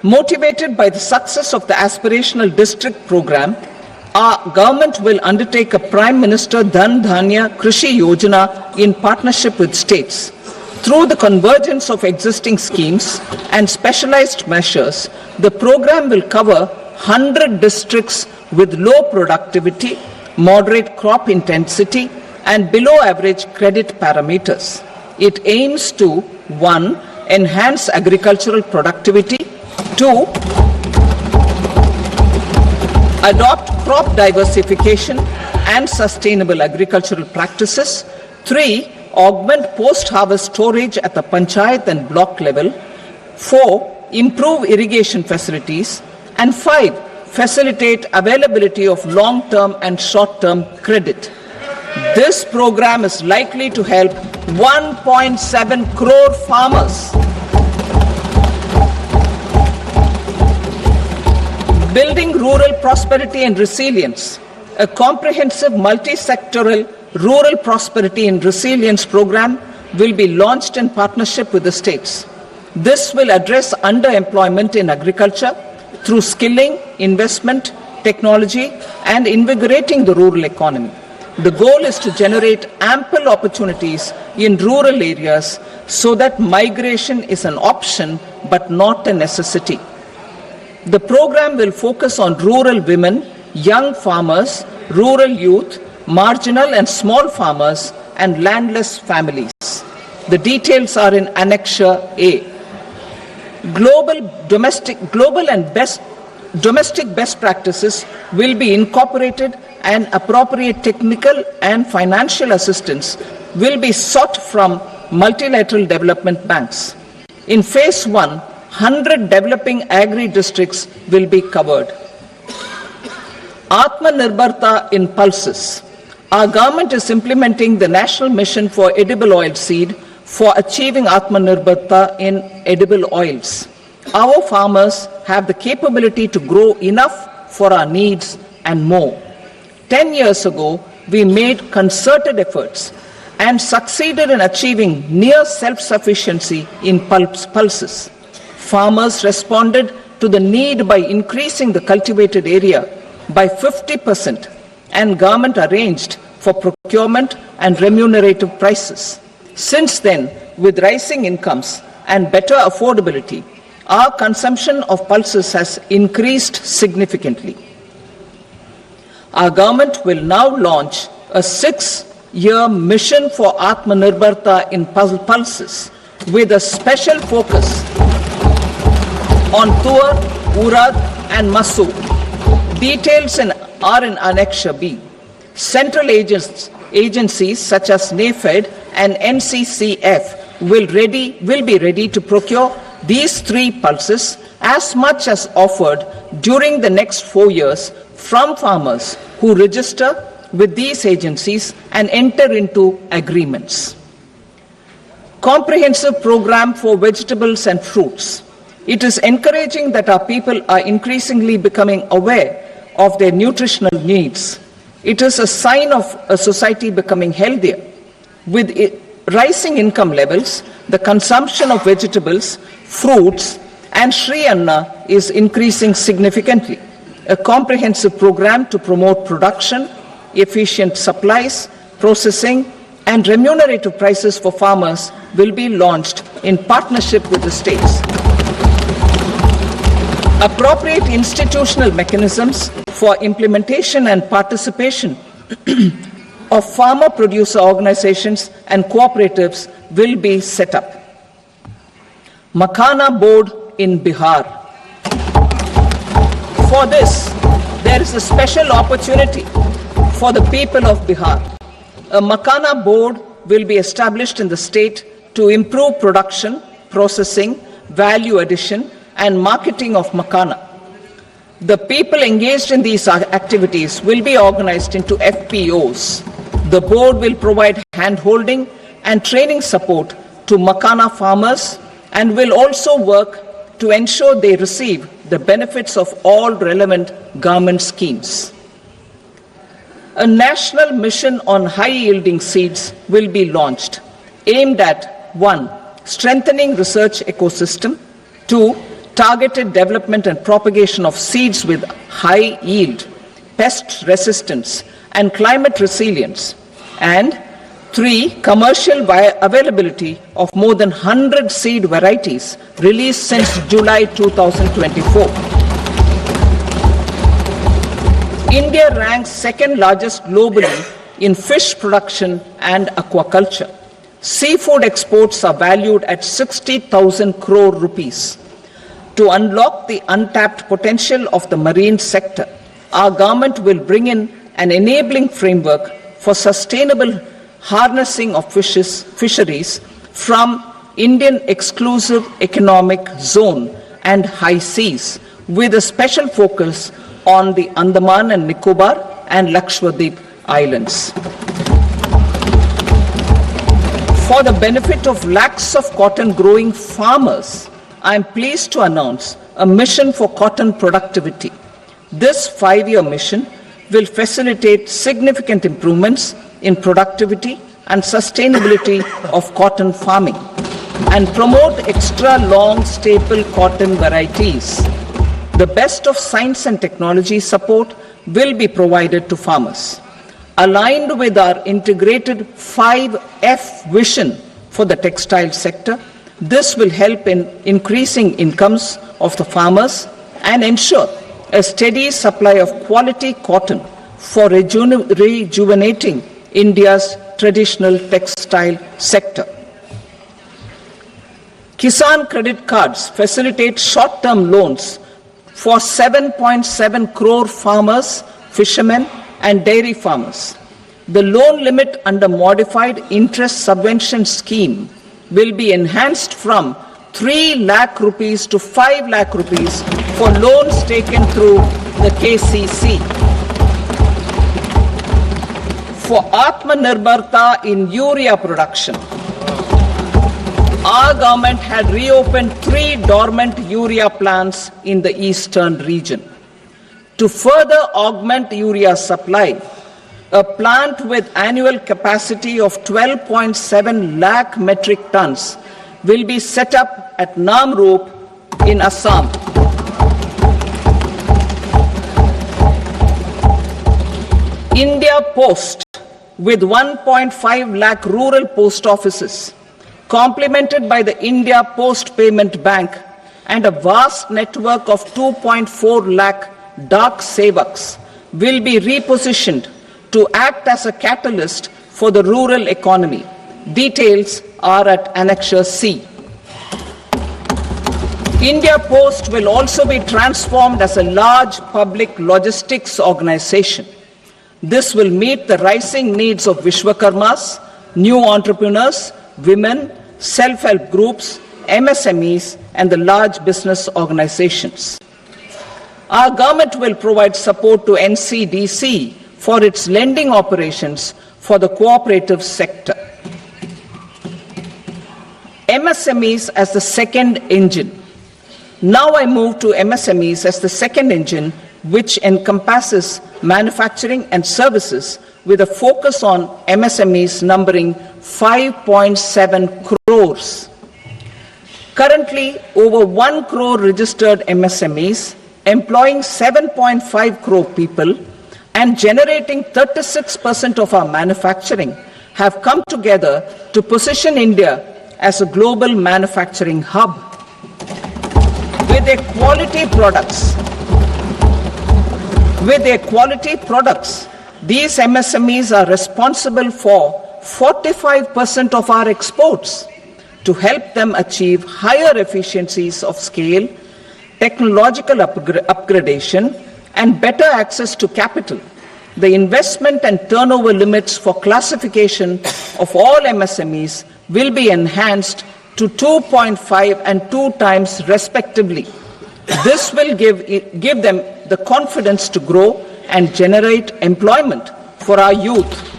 Motivated by the success of the aspirational district program, our government will undertake a Prime Minister Dhan Dhanya Krishi Yojana in partnership with states. Through the convergence of existing schemes and specialized measures, the program will cover 100 districts with low productivity, moderate crop intensity, and below average credit parameters. It aims to 1. Enhance agricultural productivity, 2. Adopt crop diversification and sustainable agricultural practices, 3. Augment post-harvest storage at the panchayat and block level, 4. Improve irrigation facilities, and 5. Facilitate availability of long-term and short-term credit. This program is likely to help 1.7 crore farmers. Building rural prosperity and resilience. A comprehensive multi-sectoral rural prosperity and resilience program will be launched in partnership with the states. This will address underemployment in agriculture through skilling, investment, technology, and invigorating the rural economy. The goal is to generate ample opportunities in rural areas so that migration is an option but not a necessity. The program will focus on rural women, young farmers, rural youth, marginal and small farmers, and landless families. The details are in Annexure A. Domestic best practices will be incorporated, and appropriate technical and financial assistance will be sought from multilateral development banks. In Phase 1, 100 developing agri-districts will be covered. Atmanirbharta in pulses. Our government is implementing the National Mission for Edible Oilseed for achieving Atmanirbharta in edible oils. Our farmers have the capability to grow enough for our needs and more. 10 years ago, we made concerted efforts and succeeded in achieving near self-sufficiency in pulses. Farmers responded to the need by increasing the cultivated area by 50%, and government arranged for procurement and remunerative prices. Since then, with rising incomes and better affordability, our consumption of pulses has increased significantly. Our government will now launch a 6-year mission for Atmanirbharta in pulses with a special focus on Tuar, Urad and Masoor. Details are in Annexure B. Central agencies such as NAFED and NCCF will be ready to procure these 3 pulses as much as offered during the next 4 years from farmers who register with these agencies and enter into agreements. Comprehensive program for vegetables and fruits. It is encouraging that our people are increasingly becoming aware of their nutritional needs. It is a sign of a society becoming healthier. With rising income levels, the consumption of vegetables, fruits, and Shri Anna is increasing significantly. A comprehensive program to promote production, efficient supplies, processing, and remunerative prices for farmers will be launched in partnership with the states. Appropriate institutional mechanisms for implementation and participation of farmer producer organizations and cooperatives will be set up. Makhana Board in Bihar. For this, there is a special opportunity for the people of Bihar. A Makhana Board will be established in the state to improve production, processing, value addition, and marketing of makhana. The people engaged in these activities will be organized into FPOs. The board will provide hand-holding and training support to makhana farmers and will also work to ensure they receive the benefits of all relevant government schemes. A national mission on high-yielding seeds will be launched, aimed at 1. Strengthening research ecosystem, 2. targeted development and propagation of seeds with high yield, pest resistance, and climate resilience. And 3. Commercial availability of more than 100 seed varieties released since July 2024. India ranks second largest globally in fish production and aquaculture. Seafood exports are valued at 60,000 crore rupees. To unlock the untapped potential of the marine sector, our government will bring in an enabling framework for sustainable harnessing of fisheries from Indian exclusive economic zone and high seas, with a special focus on the Andaman and Nicobar and Lakshadweep Islands. For the benefit of lakhs of cotton growing farmers, I am pleased to announce a mission for cotton productivity. This 5-year mission will facilitate significant improvements in productivity and sustainability of cotton farming and promote extra long staple cotton varieties. The best of science and technology support will be provided to farmers. Aligned with our integrated 5F vision for the textile sector, this will help in increasing incomes of the farmers and ensure a steady supply of quality cotton for rejuvenating India's traditional textile sector. Kisan credit cards facilitate short-term loans for 7.7 crore farmers, fishermen, and dairy farmers. The loan limit under modified interest subvention scheme will be enhanced from 3 lakh rupees to 5 lakh rupees for loans taken through the KCC. For Atmanirbharta in urea production, our government had reopened 3 dormant urea plants in the eastern region. To further augment urea supply, a plant with annual capacity of 12.7 lakh metric tons will be set up at Namrup in Assam. India Post, with 1.5 lakh rural post offices, complemented by the India Post Payment Bank and a vast network of 2.4 lakh Dak Sevaks, will be repositioned to act as a catalyst for the rural economy. Details are at Annexure C. India Post will also be transformed as a large public logistics organization. This will meet the rising needs of Vishwakarmas, new entrepreneurs, women, self-help groups, MSMEs, and the large business organizations. Our government will provide support to NCDC for its lending operations for the cooperative sector. MSMEs as the second engine. Now I move to MSMEs as the second engine, which encompasses manufacturing and services with a focus on MSMEs numbering 5.7 crores. Currently, over 1 crore registered MSMEs, employing 7.5 crore people and generating 36% of our manufacturing, have come together to position India as a global manufacturing hub. With their quality products, these MSMEs are responsible for 45% of our exports. To help them achieve higher efficiencies of scale, technological upgradation, and better access to capital, the investment and turnover limits for classification of all MSMEs will be enhanced to 2.5 and 2 times respectively. This will give them the confidence to grow and generate employment for our youth.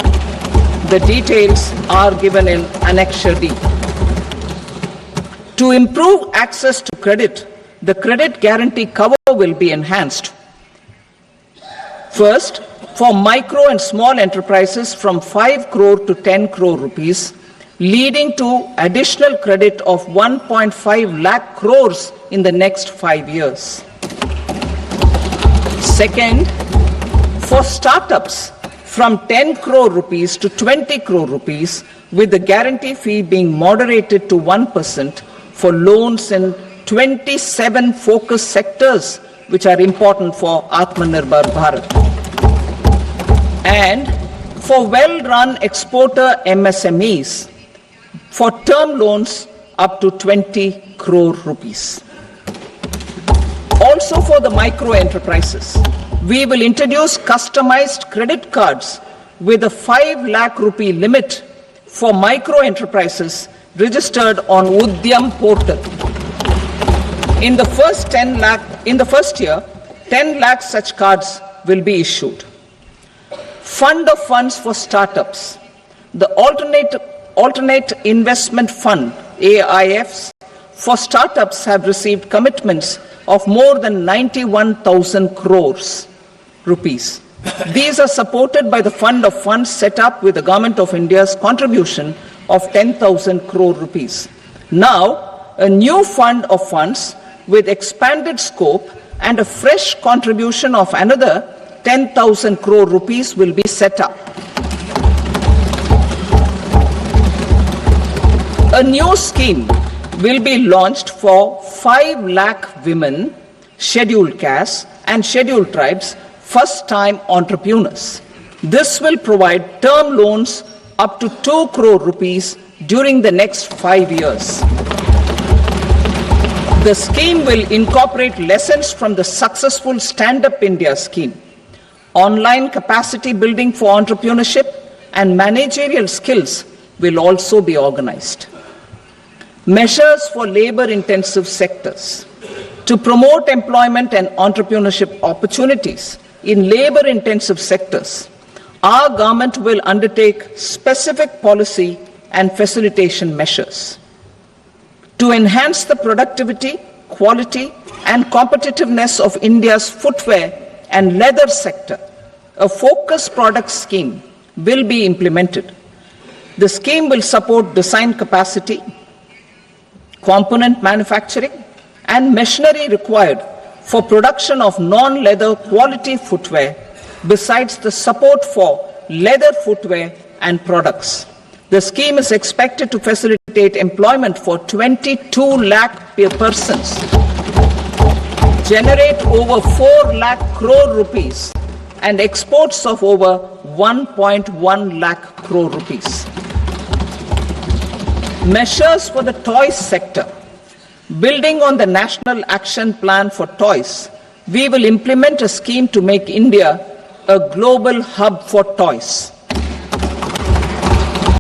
The details are given in Annexure D. To improve access to credit, the credit guarantee cover will be enhanced. First, for micro and small enterprises from 5 crore to 10 crore rupees, leading to additional credit of 1.5 lakh crores in the next 5 years. Second, for startups, from 10 crore rupees to 20 crore rupees, with the guarantee fee being moderated to 1% for loans in 27 focus sectors which are important for Atmanirbhar Bharat. And for well-run exporter MSMEs, for term loans up to 20 crore rupees. Also for the micro enterprises, we will introduce customized credit cards with a 5 lakh rupee limit for micro enterprises registered on Udyam portal. In the first year, 10 lakh such cards will be issued. Fund of funds for startups. The alternate investment fund, AIFs, for startups have received commitments of more than 91,000 crores rupees. These are supported by the fund of funds set up with the Government of India's contribution of 10,000 crore rupees. Now, a new fund of funds with expanded scope and a fresh contribution of another 10,000 crore rupees will be set up. A new scheme will be launched for 5 lakh women, scheduled castes and scheduled tribes, first-time entrepreneurs. This will provide term loans up to 2 crore rupees during the next 5 years. The scheme will incorporate lessons from the successful Stand Up India scheme. Online capacity building for entrepreneurship and managerial skills will also be organized. Measures for labor-intensive sectors. To promote employment and entrepreneurship opportunities in labor-intensive sectors, our government will undertake specific policy and facilitation measures. To enhance the productivity, quality, and competitiveness of India's footwear and leather sector, a focused product scheme will be implemented. The scheme will support design capacity, component manufacturing, and machinery required for production of non-leather quality footwear, besides the support for leather footwear and products. The scheme is expected to facilitate employment for 22 lakh persons, generate over 4 lakh crore rupees, and exports of over 1.1 lakh crore rupees. Measures for the toys sector. Building on the National Action Plan for Toys, we will implement a scheme to make India a global hub for toys.